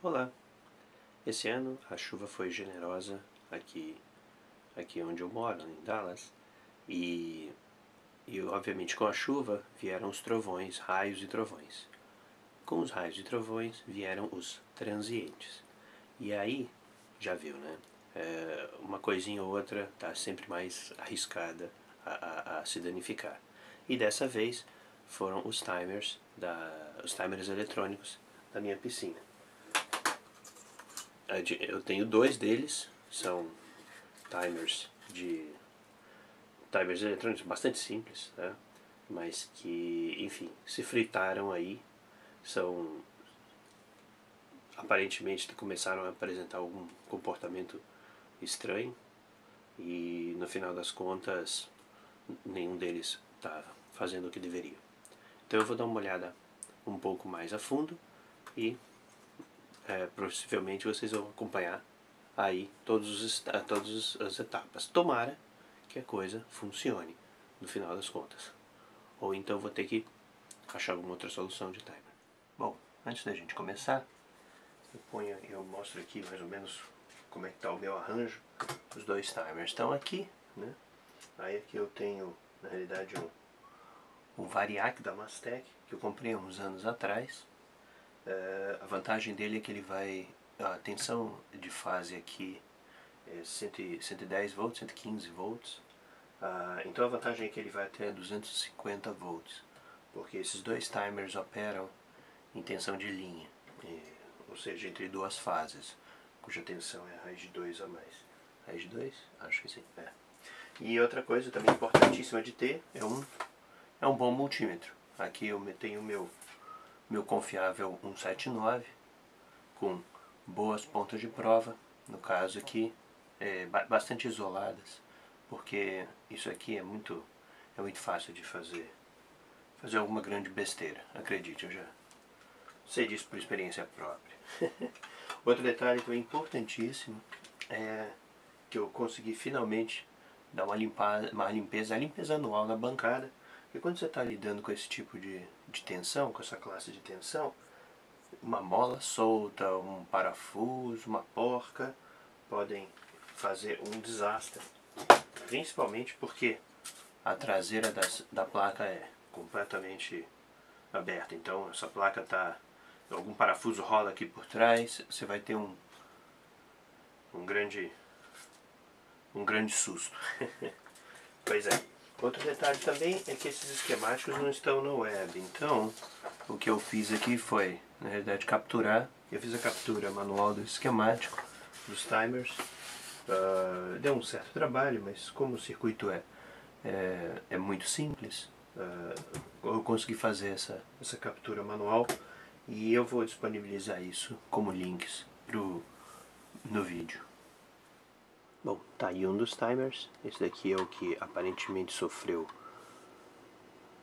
Olá! Esse ano a chuva foi generosa aqui onde eu moro, em Dallas, e obviamente com a chuva vieram os trovões, raios e trovões. Com os raios e trovões vieram os transientes. E aí, já viu, né? Uma coisinha ou outra está sempre mais arriscada a se danificar. E dessa vez foram os timers eletrônicos da minha piscina. Eu tenho dois deles, são timers eletrônicos bastante simples, né? Mas que, enfim, se fritaram aí, aparentemente começaram a apresentar algum comportamento estranho e no final das contas nenhum deles está fazendo o que deveria. Então eu vou dar uma olhada um pouco mais a fundo e possivelmente vocês vão acompanhar aí todas as etapas. Tomara que a coisa funcione no final das contas. Ou então vou ter que achar alguma outra solução de timer. Bom, antes da gente começar, eu mostro aqui mais ou menos como é que está o meu arranjo. Os dois timers estão aqui, né? Aí aqui eu tenho, na realidade, um Variac da Mastec, que eu comprei há uns anos atrás. A vantagem dele é que a tensão de fase aqui é 110 volts, 115 volts. Então a vantagem é que ele vai até 250 volts, porque esses dois timers operam em tensão de linha, ou seja, entre duas fases, cuja tensão é a raiz de 2 a mais. Raiz de 2? Acho que sim. E outra coisa também importantíssima de ter é um bom multímetro. Aqui eu tenho o meu confiável 179 com boas pontas de prova, no caso aqui bastante isoladas, porque isso aqui é muito fácil de fazer alguma grande besteira, acredite, eu já sei disso por experiência própria. Outro detalhe também importantíssimo é que eu consegui finalmente dar uma limpeza anual na bancada. Porque quando você está lidando com esse tipo de tensão, com essa classe de tensão, uma mola solta, um parafuso, uma porca podem fazer um desastre. Principalmente porque a traseira da placa é completamente aberta. Então essa placa algum parafuso rola aqui por trás, você vai ter um grande susto. Pois é. Outro detalhe também é que esses esquemáticos não estão no web. Então o que eu fiz aqui foi, na realidade, eu fiz a captura manual do esquemático dos timers. Deu um certo trabalho, mas como o circuito é muito simples, eu consegui fazer essa captura manual e eu vou disponibilizar isso como links no vídeo. Bom, tá aí um dos timers. Esse daqui é o que aparentemente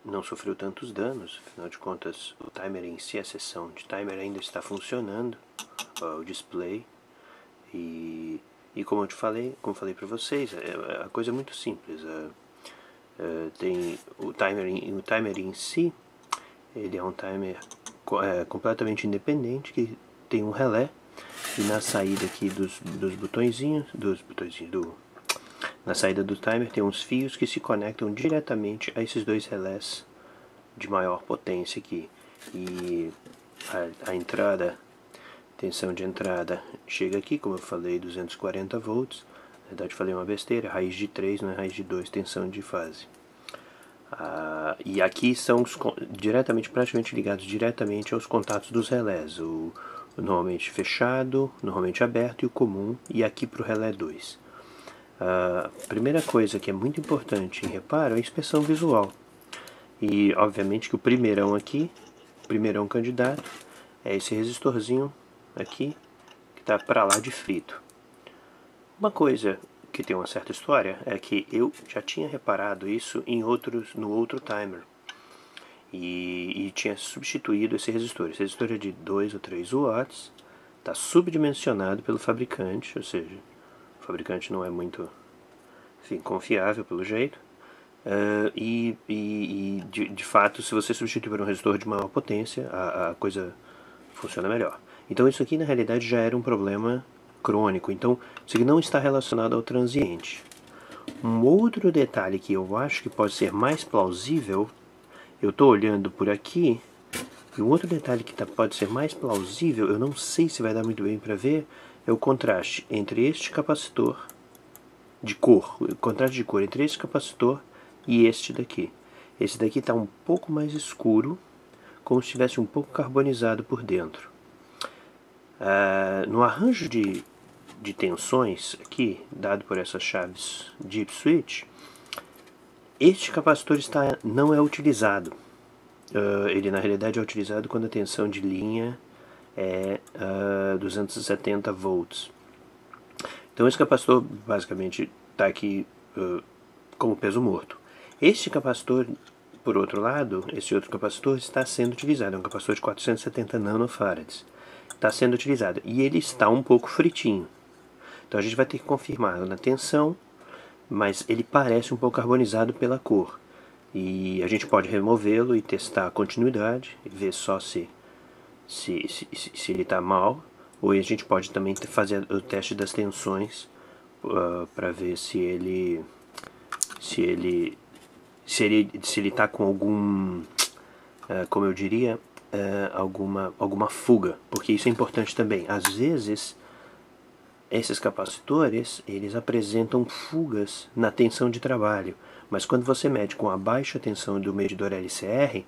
não sofreu tantos danos, afinal de contas o timer em si, a seção de timer ainda está funcionando, o display, e como falei para vocês, a coisa é muito simples. Tem o timer em si, ele é um timer completamente independente, que tem um relé, e na saída aqui dos botõezinhos, na saída do timer tem uns fios que se conectam diretamente a esses dois relés de maior potência aqui. E a entrada, tensão de entrada chega aqui, como eu falei, 240 volts. Na verdade falei uma besteira, raiz de 3 não é raiz de 2, tensão de fase. E aqui são praticamente ligados diretamente aos contatos dos relés, o normalmente fechado, normalmente aberto e o comum, e aqui para o relé 2. A primeira coisa que é muito importante em reparo é a inspeção visual. E obviamente que o primeirão candidato, é esse resistorzinho aqui, que está para lá de frito. Uma coisa que tem uma certa história é que eu já tinha reparado isso no outro timer. E tinha substituído esse resistor. Esse resistor é de 2 ou 3 watts, está subdimensionado pelo fabricante, ou seja, o fabricante não é muito confiável pelo jeito. De fato, se você substituir por um resistor de maior potência, a coisa funciona melhor. Então isso aqui na realidade já era um problema crônico, então isso aqui não está relacionado ao transiente. Um outro detalhe que eu acho que pode ser mais plausível, eu estou olhando por aqui, e um outro detalhe que pode ser mais plausível, eu não sei se vai dar muito bem para ver, é o contraste entre este capacitor de cor, o contraste de cor entre este capacitor e este daqui. Esse daqui está um pouco mais escuro, como se estivesse um pouco carbonizado por dentro. No arranjo de tensões aqui, dado por essas chaves Deep Switch, este capacitor não é utilizado. Ele na realidade é utilizado quando a tensão de linha é 270 volts. Então esse capacitor basicamente está aqui como peso morto. Este capacitor, por outro lado, esse outro capacitor está sendo utilizado, é um capacitor de 470 nanofarads. Está sendo utilizado e ele está um pouco fritinho. Então a gente vai ter que confirmar na tensão, mas ele parece um pouco carbonizado pela cor. E a gente pode removê-lo e testar a continuidade, e ver só se ele está mal, ou a gente pode também fazer o teste das tensões para ver se ele está com algum, como eu diria, alguma fuga, porque isso é importante também. Às vezes esses capacitores eles apresentam fugas na tensão de trabalho, mas quando você mede com a baixa tensão do medidor LCR,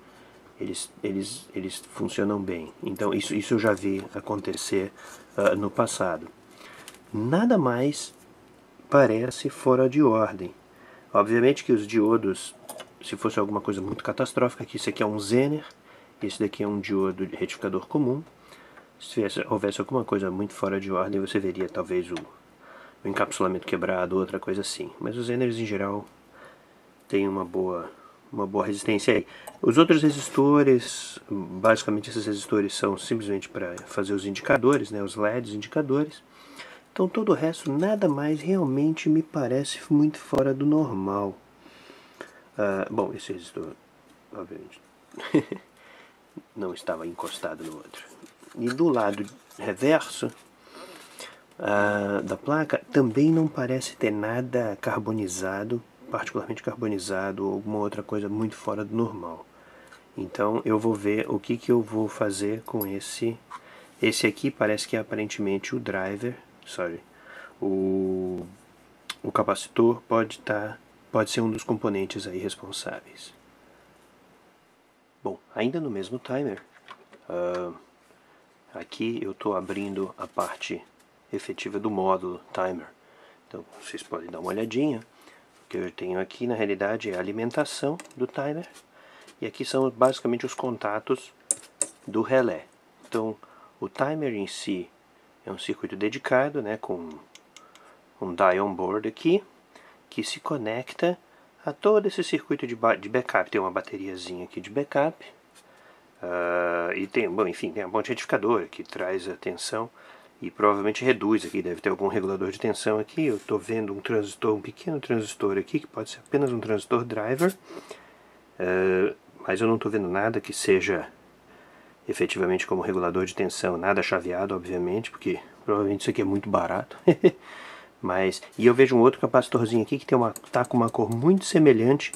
eles funcionam bem. Então isso eu já vi acontecer no passado. Nada mais parece fora de ordem. Obviamente que os diodos, se fosse alguma coisa muito catastrófica, que isso aqui é um Zener, esse daqui é um diodo de retificador comum. Se houvesse alguma coisa muito fora de ordem, você veria talvez o encapsulamento quebrado, outra coisa assim. Mas os Zeners em geral têm uma boa resistência aí. Os outros resistores, basicamente esses resistores são simplesmente para fazer os indicadores, né, os LEDs indicadores. Então todo o resto nada mais realmente me parece muito fora do normal. Bom, esse resistor, obviamente, não estava encostado no outro. E do lado reverso da placa também não parece ter nada carbonizado, particularmente carbonizado ou alguma outra coisa muito fora do normal. Então eu vou ver o que eu vou fazer com esse. Esse aqui parece que é aparentemente o driver, o capacitor pode ser um dos componentes aí responsáveis. Bom, ainda no mesmo timer, aqui eu estou abrindo a parte efetiva do módulo timer. Então vocês podem dar uma olhadinha. O que eu tenho aqui na realidade é a alimentação do timer. E aqui são basicamente os contatos do relé. Então o timer em si é um circuito dedicado, né, com um die on board aqui, que se conecta a todo esse circuito de backup. Tem uma bateriazinha aqui de backup. E tem, bom, enfim, tem a ponte retificadora que traz a tensão e provavelmente reduz aqui, deve ter algum regulador de tensão aqui. Eu estou vendo um pequeno transistor aqui, que pode ser apenas um transistor driver, mas eu não estou vendo nada que seja efetivamente como regulador de tensão, nada chaveado, obviamente, porque provavelmente isso aqui é muito barato. E eu vejo um outro capacitorzinho aqui que tá com uma cor muito semelhante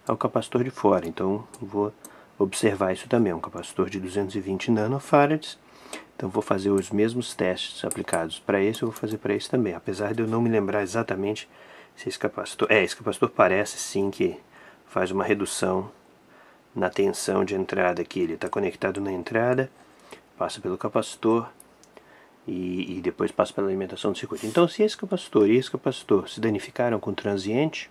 ao capacitor de fora, então vou observar isso também. Um capacitor de 220 nanofarads. Então vou fazer os mesmos testes aplicados para esse, eu vou fazer para esse também, apesar de eu não me lembrar exatamente se esse capacitor... esse capacitor parece sim que faz uma redução na tensão de entrada aqui. Ele está conectado na entrada, passa pelo capacitor e depois passa pela alimentação do circuito. Então se esse capacitor e esse capacitor se danificaram com o transiente,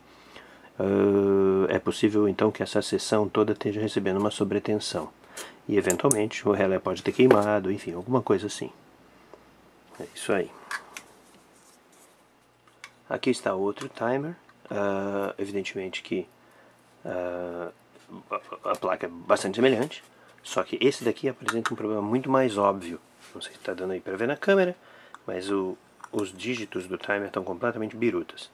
é possível então que essa seção toda esteja recebendo uma sobretensão. E eventualmente o relé pode ter queimado, enfim, alguma coisa assim. É isso aí. Aqui está outro timer. Evidentemente que a placa é bastante semelhante, só que esse daqui apresenta um problema muito mais óbvio. Não sei se está dando aí para ver na câmera, mas os dígitos do timer estão completamente birutas.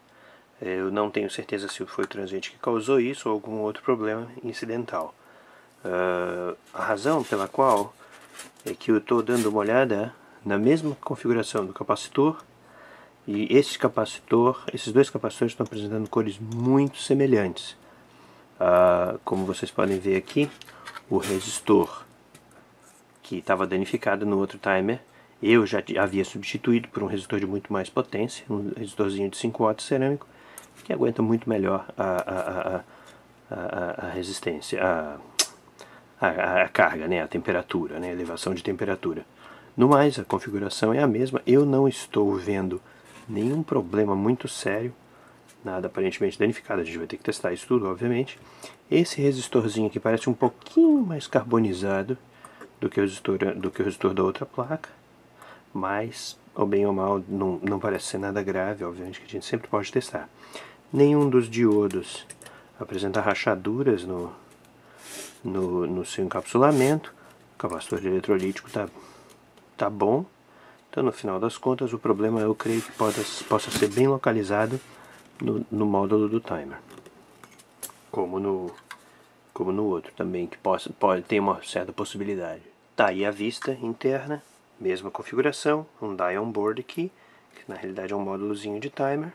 Eu não tenho certeza se foi o transiente que causou isso ou algum outro problema incidental. A razão pela qual é que eu estou dando uma olhada na mesma configuração do capacitor, e esses dois capacitores estão apresentando cores muito semelhantes. Como vocês podem ver aqui, o resistor que estava danificado no outro timer, eu já havia substituído por um resistor de muito mais potência, um resistorzinho de 5 watts cerâmico, que aguenta muito melhor a resistência, a carga, né, a temperatura, né, a elevação de temperatura. No mais, a configuração é a mesma, eu não estou vendo nenhum problema muito sério, nada aparentemente danificado, a gente vai ter que testar isso tudo, obviamente. Esse resistorzinho aqui parece um pouquinho mais carbonizado do que o resistor da outra placa, mas, ou bem ou mal, não parece ser nada grave, obviamente que a gente sempre pode testar. Nenhum dos diodos apresenta rachaduras no seu encapsulamento, o capacitor eletrolítico tá bom. Então, no final das contas, o problema eu creio que possa ser bem localizado no módulo do timer, como no outro também, que pode ter uma certa possibilidade. Tá aí a vista interna, mesma configuração, um die on board aqui, que na realidade é um módulozinho de timer,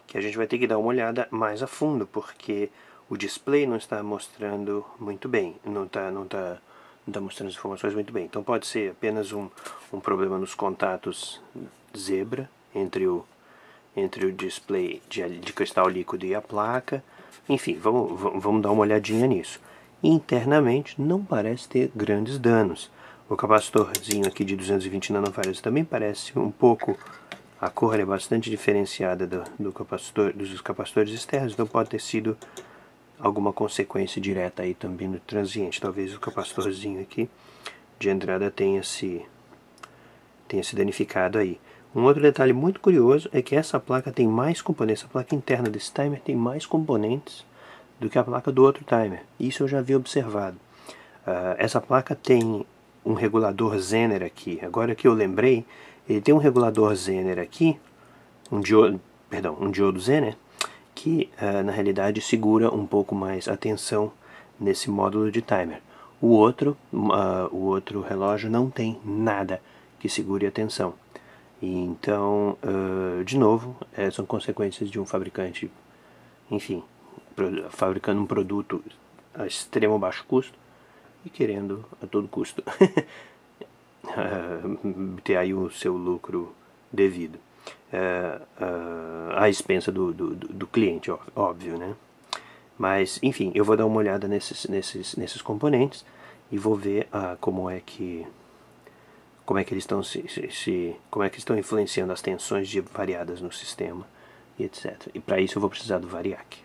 que a gente vai ter que dar uma olhada mais a fundo, porque o display não está mostrando muito bem, não está mostrando as informações muito bem. Então pode ser apenas um problema nos contatos zebra entre o display de cristal líquido e a placa. Enfim, vamos dar uma olhadinha nisso. Internamente não parece ter grandes danos. O capacitorzinho aqui de 220 nanofarads também parece um pouco... A cor é bastante diferenciada dos capacitores externos, então pode ter sido alguma consequência direta aí também no transiente. Talvez o capacitorzinho aqui de entrada tenha se danificado aí. Um outro detalhe muito curioso é que essa placa tem mais componentes, a placa interna desse timer tem mais componentes do que a placa do outro timer. Isso eu já havia observado. Essa placa tem um regulador Zener aqui. Agora que eu lembrei, ele tem um regulador Zener aqui, um diodo Zener, que na realidade segura um pouco mais a tensão nesse módulo de timer. O outro relógio não tem nada que segure a tensão. Então, de novo, são consequências de um fabricante, enfim, fabricando um produto a extremo baixo custo e querendo a todo custo ter aí o seu lucro devido, à expensa do cliente, óbvio, né? Mas, enfim, eu vou dar uma olhada nesses componentes e vou ver como é que eles estão como é que estão influenciando as tensões variadas no sistema e etc. E para isso eu vou precisar do variac.